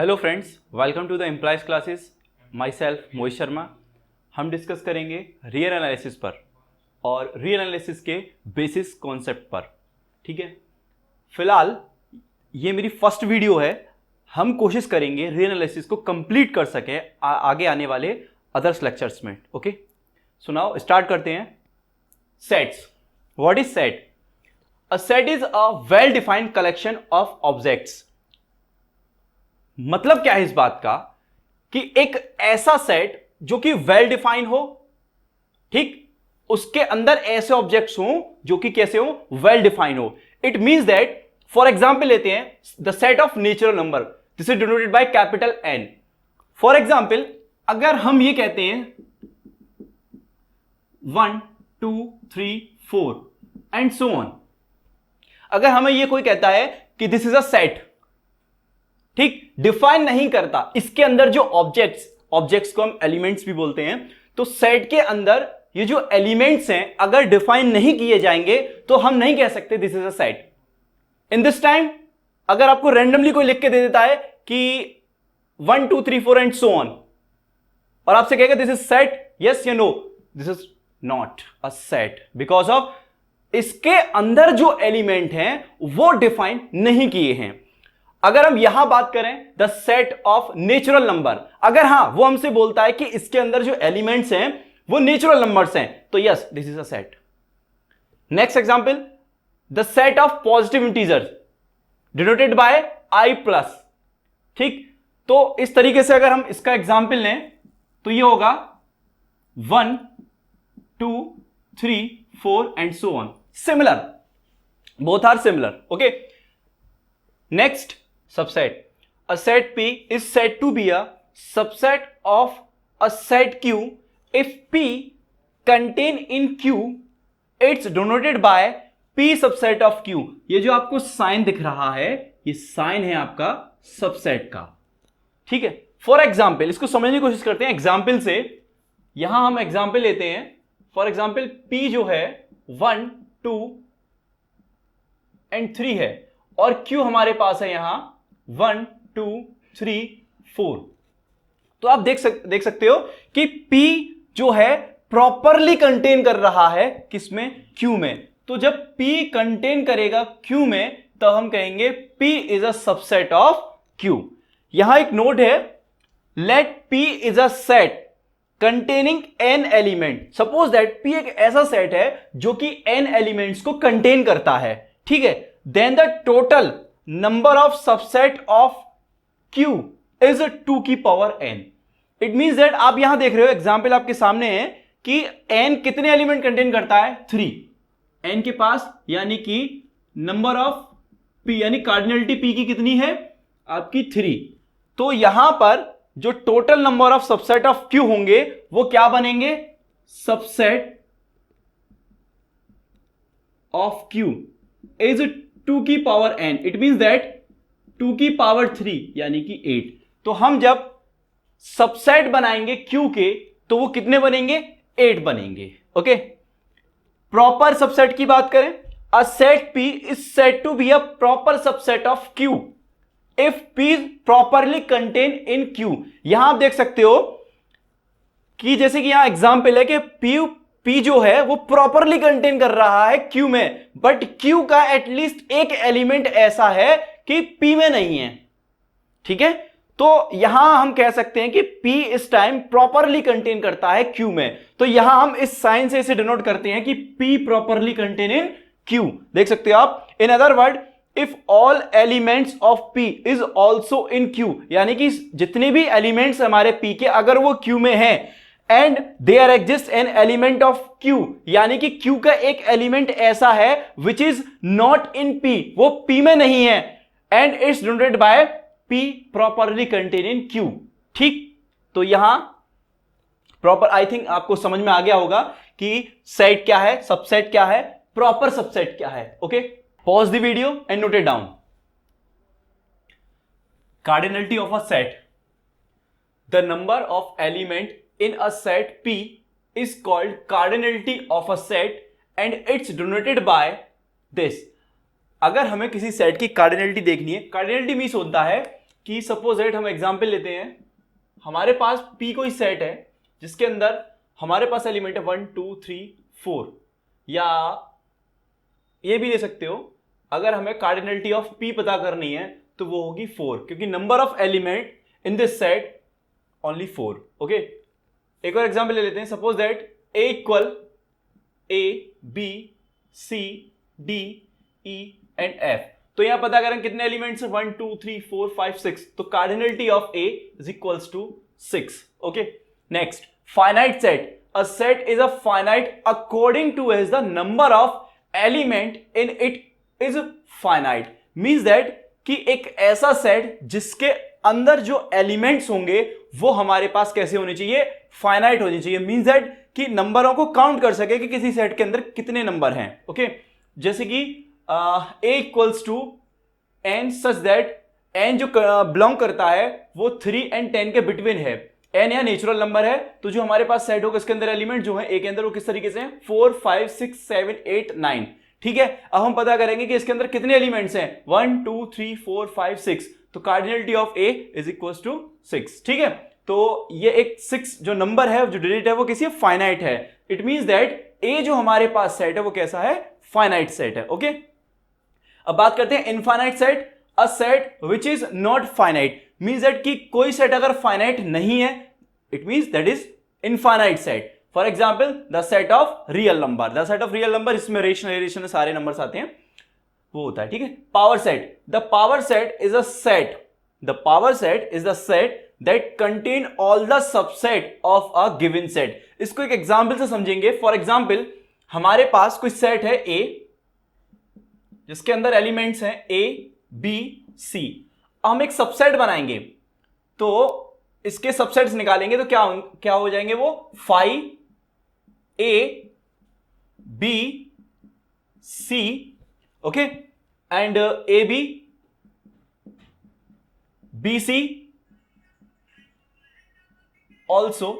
Hello friends, welcome to the employees classes. Myself Mohit Sharma. हम discuss करेंगे real analysis पर और रियल एनालिसिस के बेसिस कॉन्सेप्ट पर। ठीक है, फिलहाल ये मेरी फर्स्ट वीडियो है। हम कोशिश करेंगे रियल एनालिसिस को कंप्लीट कर सके आगे आने वाले अदर्स लेक्चर्स में। ओके, सो नाउ स्टार्ट करते हैं। Sets. What is set? A set is a well defined collection of objects. मतलब क्या है इस बात का कि एक ऐसा सेट जो कि वेल डिफाइन हो, ठीक, उसके अंदर ऐसे ऑब्जेक्ट्स हो जो कि कैसे हो, वेल डिफाइन हो। It means that, for example लेते हैं the set of natural number, this is denoted by capital N. For example अगर हम ये कहते हैं 1 2 3 4 एंड सो ऑन, अगर हमें ये कोई कहता है कि दिस इज अ सेट, ठीक, डिफाइन नहीं करता इसके अंदर जो ऑब्जेक्ट्स को हम एलिमेंट्स भी बोलते हैं, तो सेट के अंदर ये जो एलिमेंट्स हैं अगर डिफाइन नहीं किए जाएंगे तो हम नहीं कह सकते this is a set. In this time अगर आपको रैंडमली कोई लिख के दे देता है कि 1 2 3 4 एंड सो ऑन और आपसे कहेगा दिस इज सेट, यस या no, this is not a set because of इसके अंदर जो एलिमेंट हैं वो डिफाइन नहीं किए हैं। अगर हम यहां बात करें the set of natural number, अगर हां वो हमसे बोलता है कि इसके अंदर जो एलिमेंट्स हैं वो नेचुरल नंबर्स हैं, तो yes this is a set. Next example, the set of positive integers denoted by I plus. ठीक, तो इस तरीके से अगर हम इसका एग्जांपल लें तो ये होगा 1 2 3 4 and so on. Similar, both are similar. Okay, next, subset. A set P is said to be a subset of a set Q if P contain in Q, it's denoted by P subset of Q. ये जो आपको sign दिख रहा है ये sign है आपका subset का। ठीक है, फॉर एग्जाम्पल इसको समझने की कोशिश करते हैं एग्जाम्पल से। यहां हम एग्जाम्पल लेते हैं, फॉर एग्जाम्पल P जो है 1 2 एंड 3 है और Q हमारे पास है यहां 1 2 3 4। तो आप देख सकते हो कि P जो है प्रॉपरली कंटेन कर रहा है किसमें, Q में। तो जब P कंटेन करेगा Q में तो हम कहेंगे P is a subset of Q। यहां एक नोट है, let P is a set containing n element. Suppose that P एक ऐसा सेट है जो कि n एलिमेंट्स को कंटेन करता है, ठीक है, then the total number of subset of Q is 2 की power n। It means that आप यहां देख रहे हो एग्जांपल आपके सामने है कि n कितने एलिमेंट कंटेन करता है, 3 n के पास, यानी कि नंबर ऑफ P यानी कार्डिनलिटी P की कितनी है आपकी 3। तो यहां पर जो total number of subset of Q होंगे वो क्या बनेंगे, सबसेट ऑफ Q इज 2 की power n। It means that 2 की पावर 3 यानी कि 8। तो हम जब सबसेट बनाएंगे Q के तो वो कितने बनेंगे, 8 बनेंगे। ओके, प्रॉपर सबसेट की बात करें, a set P is said to be a proper subset of Q if P properly contain in Q। यहां आप देख सकते हो कि जैसे कि यहां एग्जांपल है कि P जो है वो प्रॉपरली कंटेन कर रहा है Q में, बट Q का एटलीस्ट एक एलिमेंट ऐसा है कि P में नहीं है। ठीक है, तो यहां हम कह सकते हैं कि P इस टाइम प्रॉपरली कंटेन करता है Q में। तो यहां हम इस साइन से इसे डिनोट करते हैं कि P properly contain in Q। देख सकते हो आप, in other word, if all elements of P is also in Q, यानी कि जितने भी एलिमेंट्स हमारे P के अगर वो Q में है and there exist an element of Q, यानी कि Q का एक एलिमेंट ऐसा है which is not in P, वो P में नहीं है, and it's denoted by P properly contain in Q। ठीक, तो यहां प्रॉपर, आई थिंक आपको समझ में आ गया होगा कि सेट क्या है, सबसेट क्या है, प्रॉपर सबसेट क्या है। Okay, pause the video and note it down. Cardinality of a set, the number of element in a set P is called cardinality of a set and it's denoted by this। अगर हमें किसी set की cardinality देखनी है, cardinality means होता है कि suppose that हम एग्जांपल लेते हैं, हमारे पास P कोई सेट है जिसके अंदर हमारे पास एलिमेंट है 1 2 3 4, या ये भी ले सकते हो, अगर हमें कार्डिनलिटी ऑफ P पता करनी है तो वो होगी 4, क्योंकि number of element in this set only 4। Okay, एक और एग्जांपल ले लेते हैं, suppose that A equal A B C D E and F। तो यहां पता करें कितने एलिमेंट्स हैं, 1 2 3 4 5 6, तो cardinality of A is equals to 6। Okay, next, finite set. A set is a finite according to as the number of element in it is finite. Means that कि एक ऐसा सेट जिसके अंदर जो एलिमेंट्स होंगे वो हमारे पास कैसे होने चाहिए, फाइनाइट होनी चाहिए। मींस दैट कि नंबरों को काउंट कर सके कि किसी सेट के अंदर कितने नंबर हैं। ओके, जैसे कि A equals to n such that n जो बिलोंग करता है वो 3 and 10 के बिटवीन है। n या नेचुरल नंबर है, तो जो हमारे पास सेट होगा इसके अंदर एलिमेंट जो है A के अंदर वो किस तरीके से हैं, 4 5 6 7 8 9। ठीक है, अब हम पता करेंगे कि इसके अंदर कितने एलिमेंट्स हैं, 1 2 3 4 5 6, तो cardinality of A is equals to 6। ठीक है, तो ये एक 6 जो नंबर है, जो डिजिट है, वो किसी फाइनाइट है। इट मींस दैट A जो हमारे पास सेट है वो कैसा है, फाइनाइट सेट है। ओके, अब बात करते हैं infinite set. A set which is not finite, means that कि कोई सेट अगर फाइनाइट नहीं है, it means that is infinite set. For example the set of real number, the set of real number, इसमें रेशनल सारे numbers आते हैं, वो होता है। ठीक है, power set. The power set is a set, the power set is the set that contain all the subset of a given set. इसको एक एग्जाम्पल से समझेंगे। फॉर एग्जाम्पल हमारे पास कोई सेट है A जिसके अंदर एलिमेंट्स हैं A B C, हम एक सबसेट बनाएंगे, तो इसके सबसेट्स निकालेंगे तो क्या हो जाएंगे, वो 5 A B C, okay, and A B B C also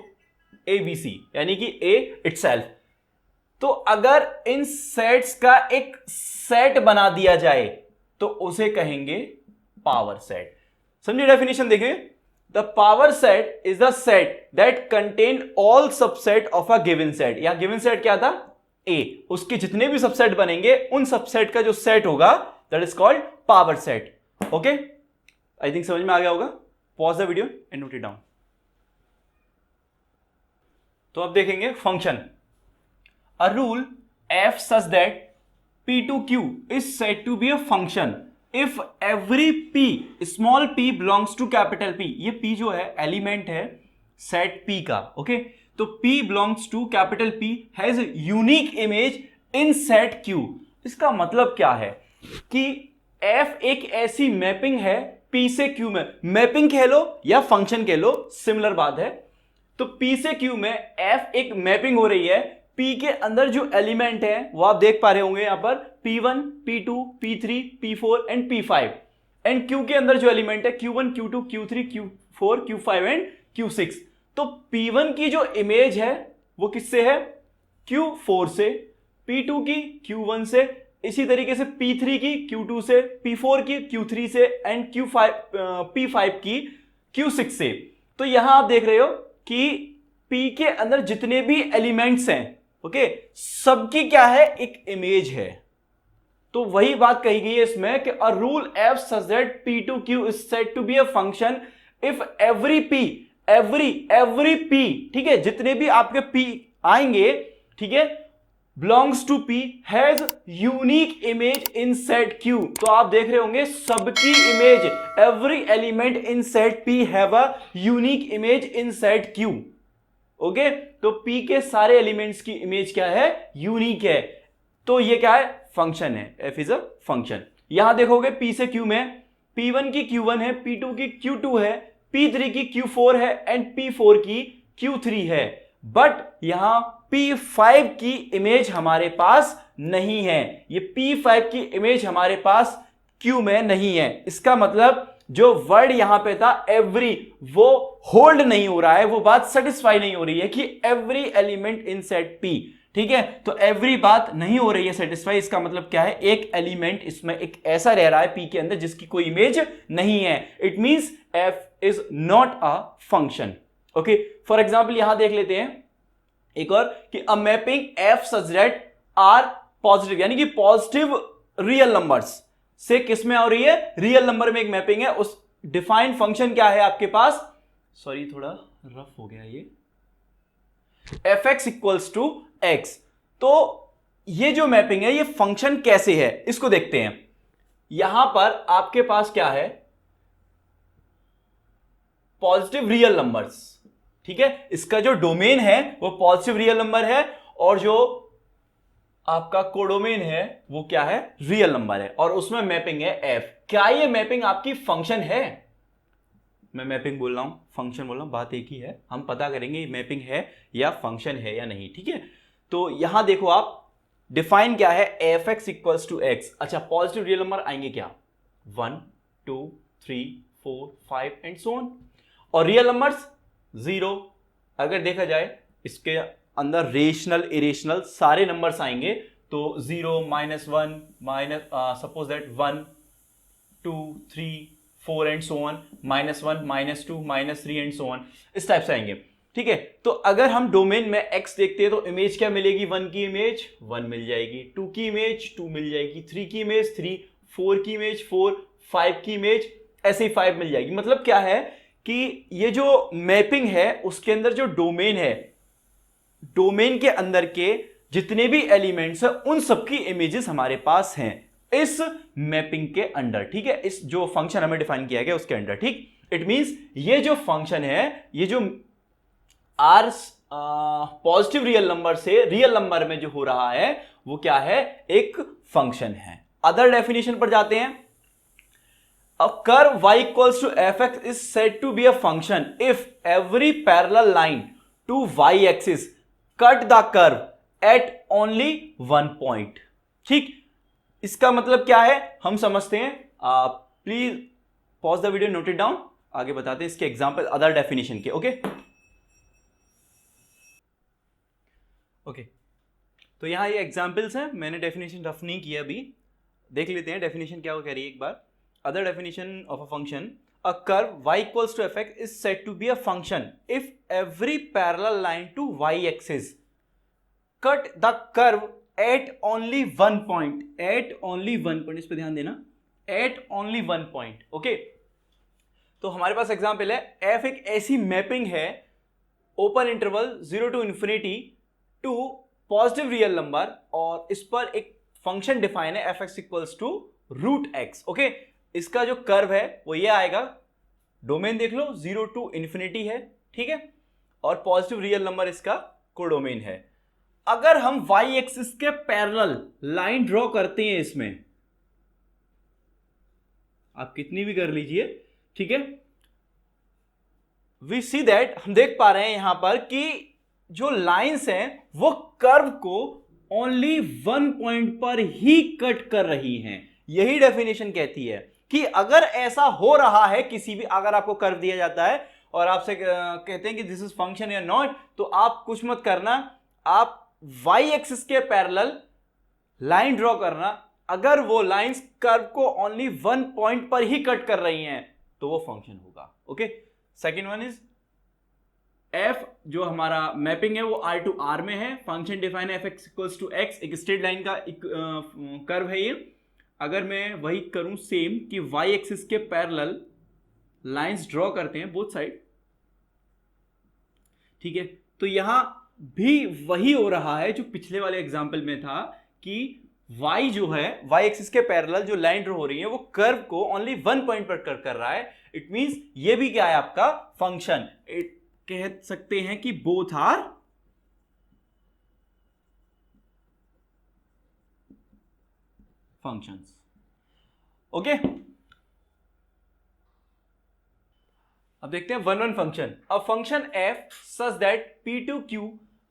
A B C, यानी कि A इटसेल्फ। तो अगर इन सेट्स का एक सेट बना दिया जाए तो उसे कहेंगे पावर सेट। समझिए डेफिनेशन देखिए, the power set is the set that contain all subset of a given set. या गिवन सेट क्या था, A, उसके जितने भी सबसेट बनेंगे उन सबसेट का जो सेट होगा that is called power set. Okay, I think समझ में आ गया होगा। Pause the video and note it down. तो अब देखेंगे function. A rule f such that p2q is said to be a function if every p small p belongs to capital P। ये p जो है एलिमेंट है set p का। Okay, तो p belongs to capital P has unique image in set q। इसका मतलब क्या है कि f एक ऐसी मैपिंग है p से q में, मैपिंग कह लो या फंक्शन कह लो, सिमिलर बात है। तो p से q में f एक मैपिंग हो रही है, P के अंदर जो एलिमेंट है वो आप देख पा रहे होंगे यहां पर P1 P2 P3 P4 and P5, and Q के अंदर जो एलिमेंट है Q1 Q2 Q3 Q4 Q5 and Q6। तो P1 की जो इमेज है वो किससे है, Q4 से, P2 की Q1 से, इसी तरीके से P3 की Q2 से, P4 की Q3 से एंड P5 की Q6 से। तो यहां आप देख रहे हो कि P के अंदर जितने भी एलिमेंट्स हैं, ओके, सबकी क्या है, एक इमेज है। तो वही बात कही गई है इसमें कि a rule f such that p2q is said to be a function if every p, ठीक है, जितने भी आपके p आएंगे, ठीक है, belongs to p has unique image in set q। तो आप देख रहे होंगे सबकी image, every element in set p have a unique image in set q। Okay, तो P के सारे एलिमेंट्स की इमेज क्या है, यूनिक है। तो ये क्या है, फंक्शन है, f इज अ फंक्शन। यहां देखोगे P से Q में P1 की Q1 है, P2 की Q2 है, P3 की Q4 है एंड P4 की Q3 है, बट यहां P5 की इमेज हमारे पास नहीं है। ये P5 की इमेज हमारे पास Q में नहीं है। इसका मतलब जो वर्ड यहां पे था एवरी, वो होल्ड नहीं हो रहा है, वो बात सेटिस्फाई नहीं हो रही है कि every element in set P, ठीक है, तो एवरी बात नहीं हो रही है सेटिस्फाई, इसका मतलब क्या है, एक एलिमेंट इसमें एक ऐसा रह रहा है पी के अंदर जिसकी कोई इमेज नहीं है, it means F is not a function. Okay, for example यहां देख लेते हैं एक और कि a mapping F such that are positive, यानी कि पॉजिटिव रियल नंबर्स से किस में हो रही है, रियल नंबर में एक मैपिंग है, उस डिफाइंड फंक्शन क्या है आपके पास, सॉरी थोड़ा रफ हो गया ये, F x equals to X. तो ये जो मैपिंग है ये फंक्शन कैसे है इसको देखते हैं। यहां पर आपके पास क्या है, पॉजिटिव रियल नंबर्स, ठीक है, इसका जो डोमेन है वो पॉजिटिव रियल नंबर है और जो आपका कोडोमेन है वो क्या है, रियल नंबर है, और उसमें मैपिंग है एफ। क्या ये मैपिंग आपकी फंक्शन है, मैं मैपिंग बोल रहा हूं फंक्शन बोल रहा हूं, बात एक ही है, हम पता करेंगे मैपिंग है या फंक्शन है या नहीं, ठीक है। तो यहां देखो आप डिफाइन क्या है, f x equals to x. अच्छा, पॉजिटिव रियल नंबर आएंगे क्या, 1 2 3 4 5 एंड सो ऑन, और रियल नंबर्स 0। अगर देखा जाए इसके अंदर रेशनल इरेशनल सारे नंबर्स आएंगे, तो 0 -1 minus suppose that 1 2 3 4 and so on, -1 -2 -3 and so on, इस टाइप से आएंगे, ठीक है। तो अगर हम डोमेन में x देखते हैं तो इमेज क्या मिलेगी, 1 की इमेज 1 मिल जाएगी, 2 की इमेज 2 मिल जाएगी, 3 की इमेज 3, 4 की इमेज 4, 5 की इमेज ऐसे ही 5 मिल जाएगी। मतलब क्या है कि ये जो मैपिंग है उसके अंदर जो डोमेन है, डोमेन के अंदर के जितने भी एलिमेंट्स हैं उन सबकी इमेजेस हमारे पास हैं इस मैपिंग के अंदर, ठीक है, इस जो फंक्शन हमें डिफाइन किया गया उसके अंदर, ठीक। इट मींस ये जो फंक्शन है, ये जो आर पॉजिटिव रियल नंबर से रियल नंबर में जो हो रहा है वो क्या है, एक फंक्शन है। अदर डेफिनेशन पर जाते हैं। A curve y equals to fx is said to be a function if every parallel line to y axis cut the curve at only one point। ठीक, इसका मतलब क्या है हम समझते हैं, please pause the video, note it down, आगे बताते हैं इसके एग्जांपल अदर डेफिनेशन के। ओके ओके, तो यहां ये एग्जांपल्स हैं, मैंने डेफिनेशन रफ नहीं किया अभी, देख लेते हैं डेफिनेशन क्या कह रही है एक बार। Other definition of a function, a curve y equals to fx is said to be a function if every parallel line to y axis cut the curve at only one point, at only one point, इस पे ध्यान देना, at only one point। Okay, तो हमारे पास example है, f एक ऐसी mapping है open interval 0 to infinity to positive real number, और इस पर एक फंक्शन डिफाइन है f x equals to root x. Okay, इसका जो कर्व है वो ये आएगा, डोमेन देख लो 0 to infinity है, ठीक है, और पॉजिटिव रियल नंबर इसका कोडोमेन है। अगर हम y एक्सिस के पैरेलल लाइन ड्रॉ करते हैं इसमें, आप कितनी भी कर लीजिए, ठीक है, वी सी दैट, हम देख पा रहे हैं यहां पर कि जो लाइंस हैं वो कर्व को ओनली वन पॉइंट पर ही कट कर रही हैं। यही डेफिनेशन कहती है कि अगर ऐसा हो रहा है किसी भी, अगर आपको कर्व दिया जाता है और आपसे कहते हैं कि दिस इज फंक्शन या नॉट, तो आप कुछ मत करना, आप y एक्सिस के पैरेलल लाइन ड्रॉ करना, अगर वो लाइंस कर्व को ओनली वन पॉइंट पर ही कट कर रही हैं तो वो फंक्शन होगा। Okay, second one is f, जो हमारा मैपिंग है वो r टू r में है, फंक्शन डिफाइन है f(x = x), एक स्ट्रेट लाइन का कर्व है ये। अगर मैं वही करूं सेम कि y एक्सिस के पैरेलल लाइंस ड्रॉ करते हैं बोथ साइड, ठीक है, तो यहां भी वही हो रहा है जो पिछले वाले एग्जांपल में था कि y जो है, y एक्सिस के पैरेलल जो लाइन ड्रॉ हो रही है वो कर्व को ओनली वन पॉइंट पर कट कर रहा है। इट मींस ये भी क्या है आपका फंक्शन, कह सकते हैं कि बोथ आर functions। ओके, अब देखते हैं one one function. A function f such that p2q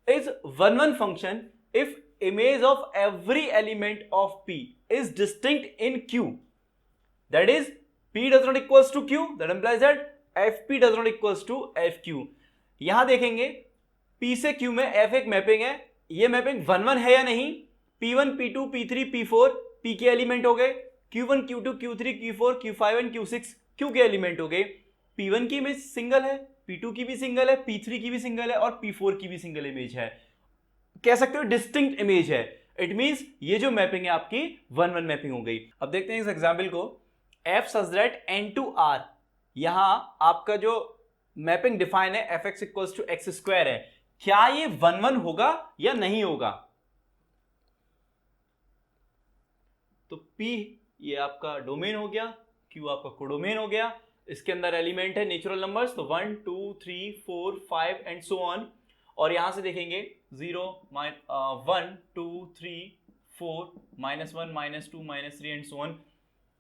is one one function if image of every element of p is distinct in q, that is p does not equals to q, that implies that fp does not equals to fq। यहां देखेंगे p से q में f एक mapping है, ये mapping 1 1 है या नहीं? P1 P2 P3 P4 P के एलिमेंट हो गए, Q1 Q2 Q3 Q4 Q5 and Q6 Q के एलिमेंट हो गए। P1 की इमेज सिंगल है, P2 की भी सिंगल है, P3 की भी सिंगल है और P4 की भी सिंगल इमेज है। कह सकते हो डिस्टिंक्ट इमेज है। इट मींस ये जो मैपिंग है आपकी 1 1 मैपिंग हो गई। अब देखते हैं इस एग्जांपल को, f such that n to r, यहां आपका जो मैपिंग डिफाइन है fx equals to x square है, क्या ये 1 1 होगा या नहीं होगा? तो P ये आपका डोमेन हो गया, Q आपका कोडोमेन हो गया, इसके अंदर एलिमेंट है नेचुरल नंबर्स, तो 1 2 3 4 5 एंड सो ऑन। और यहां से देखेंगे 0 1 2 3 4 -1 -2 -3 and so on,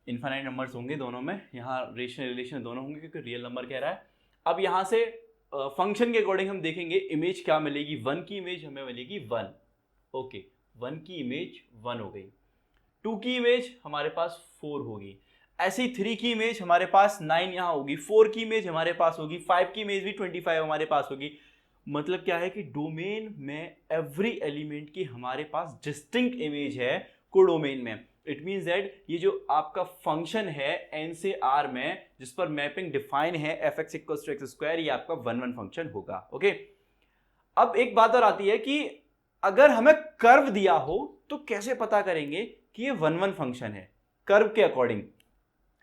infinite numbers होंगे दोनों में, यहाँ रेशनल रिलेशन दोनों होंगे क्योंकि रियल नंबर कह रहा है। अब यहाँ से फंक्शन के अकॉर्डिंग हम देखेंगे इमेज क्या मिलेगी, 1 की इमेज हमें मिलेगी 1, ओके 1 की इमेज 1 हो गई, 2 की इमेज हमारे पास 4 होगी, ऐसी 3 की इमेज हमारे पास 9 यहाँ होगी, 4 की इमेज हमारे पास होगी, 5 की इमेज भी 25 हमारे पास होगी। मतलब क्या है कि डोमेन में एवरी एलिमेंट की हमारे पास डिस्टिंक्ट इमेज है कोडोमेन में। इट मींस दैट ये जो आपका फंक्शन है n से r में जिस पर मैपिंग डिफाइन है fx equals to x square, ये आपका 1 1 फंक्शन होगा। ओके, अब एक बात और आती है कि अगर हमें कर्व दिया हो तो कैसे पता करेंगे कि ये 1 1 फंक्शन है? कर्व के अकॉर्डिंग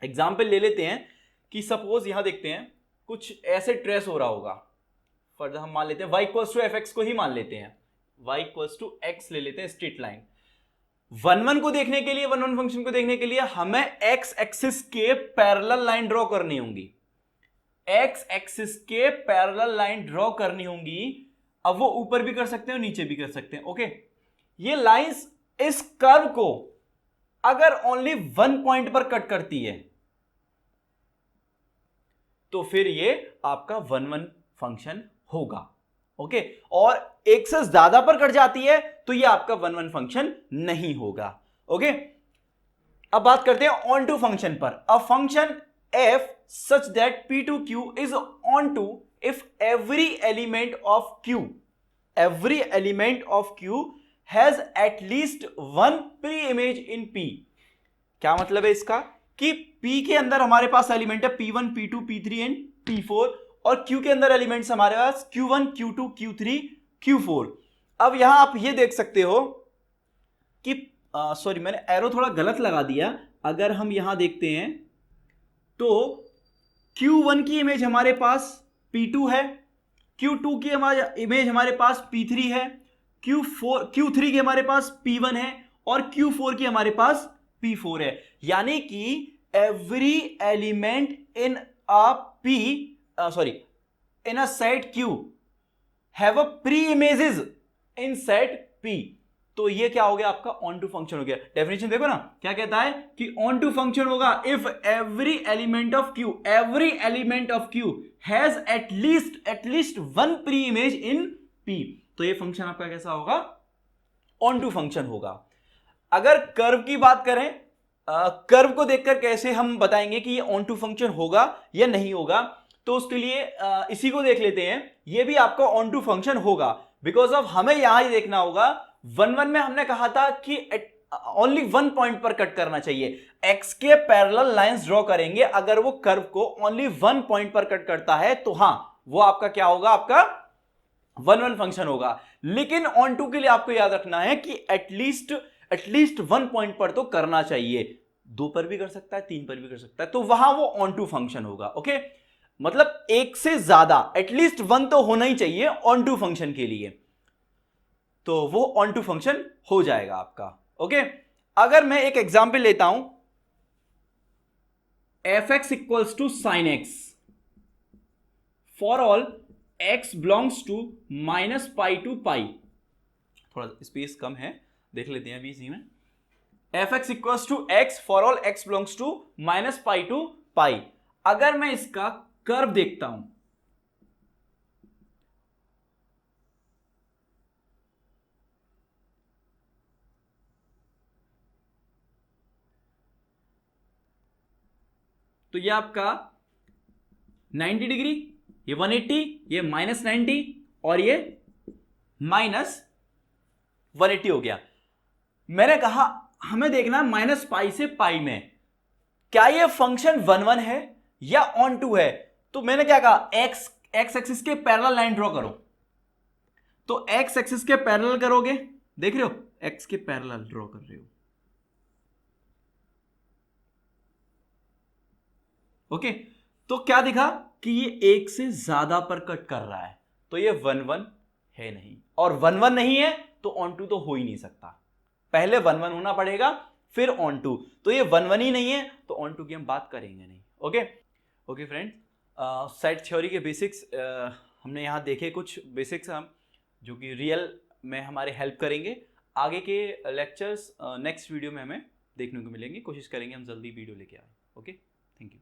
एग्जाम्पल ले लेते हैं कि सपोज यहां देखते हैं कुछ ऐसे ट्रेस हो रहा होगा, फर्दर हम मान लेते हैं y equals to f x को ही मान लेते हैं, y इक्वल्स टू एक्स ले लेते हैं स्ट्रेट लाइन। 1 1 को देखने के लिए, 1 1 फंक्शन को देखने के लिए हमें x एक्सिस के पैरेलल लाइन ड्रॉ करनी होंगी, x एक्सिस के पैरेलल लाइन ड्रॉ करनी होंगी। अब वो ऊपर भी कर सकते हैं और नीचे भी कर सकते हैं। ओके, ये लाइंस इस कर्व को अगर ओनली 1 पॉइंट पर कट करती है तो फिर ये आपका 1 1 फंक्शन होगा। ओके, और एक से ज्यादा पर कट जाती है तो ये आपका 1 1 फंक्शन नहीं होगा। ओके, अब बात करते हैं ऑन टू फंक्शन पर। A function f such that p2q is on to if every element of q has at least one pre-image in p। क्या मतलब है इसका कि p के अंदर हमारे पास एलिमेंट है p1 p2 p3 and p4 और q के अंदर एलिमेंट्स हमारे पास q1 q2 q3 q4। अब यहां आप ये देख सकते हो कि सॉरी मैंने एरो थोड़ा गलत लगा दिया। अगर हम यहां देखते हैं तो q1 की इमेज हमारे पास p2 है, q2 की इमेज हमारे पास p3 है, q3 की हमारे पास p1 है और q4 की हमारे पास p4 है। यानी कि every element in a set q have a pre-images in set p। तो ये क्या हो गया आपका ऑन टू फंक्शन हो गया। डेफिनेशन देखो ना क्या कहता है कि ऑन टू फंक्शन होगा if every element of q has at least one pre image in p। तो ये फंक्शन आपका कैसा होगा? ऑन टू फंक्शन होगा। अगर कर्व की बात करें, कर्व को देखकर कैसे हम बताएंगे कि ये ऑन टू फंक्शन होगा या नहीं होगा, तो उसके लिए इसी को देख लेते हैं। ये भी आपका ऑन टू फंक्शन होगा बिकॉज ऑफ हमें यहां ही देखना होगा 1 1 में हमने कहा था कि ओनली 1 पॉइंट पर कट करना चाहिए, x के पैरेलल लाइंस ड्रॉ करेंगे। अगर वो कर्व को ओनली 1 पॉइंट पर कट करता है तो हां वो आपका क्या होगा? आपका 1 1 फंक्शन होगा। लेकिन ऑन टू के लिए आपको याद रखना है कि एटलीस्ट 1 पॉइंट पर तो करना चाहिए, 2 पर भी कर सकता है, 3 पर भी कर सकता है, तो वहां वो ऑन टू फंक्शन होगा। ओके, मतलब एक से ज्यादा एटलीस्ट 1 तो होना ही चाहिए ऑन टू फंक्शन के लिए, तो वो ऑन टू फंक्शन हो जाएगा आपका। ओके, अगर मैं एक एग्जांपल लेता हूं fx equals to sine x for all x belongs to -pi to pi. थोड़ा स्पेस कम है, देख लेते हैं अभी इसी में। fx equals to x for all x belongs to -pi to pi. अगर मैं इसका कर्व देखता हूं तो ये आपका 90 डिग्री, ये 180, ये -90 और ये -180 180 हो गया। मैंने कहा हमें देखना माइनस पाई से पाई में क्या ये फंक्शन 1 1 है या ऑन टू है। तो मैंने क्या कहा, एक्स एक्सिस के पैरेलल लाइन ड्रॉ करो। तो एक्स एक्सिस के पैरेलल करोगे, देख रहे हो एक्स के पैरेलल ड्रॉ कर रहे हो, ओके। तो क्या दिखा कि ये एक से ज्यादा पर कट कर रहा है, तो ये 1 1 है नहीं, और 1 1 नहीं है तो ऑन टू तो हो ही नहीं सकता, पहले 1 1 होना पड़ेगा फिर ऑन टू। तो ये 1 1 ही नहीं है तो ऑन टू की हम बात करेंगे नहीं। Okay okay friend, set theory के बेसिक्स हमने यहाँ देखे, कुछ बेसिक्स हम जो कि रियल में हमारे हेल्प करेंगे। आगे के लेक्चर्स नेक्स्ट वीडियो में हमें देखने को मिलेंगे, कोशिश करेंगे हम जल्दी वीडियो लेके आए। Okay, thank you.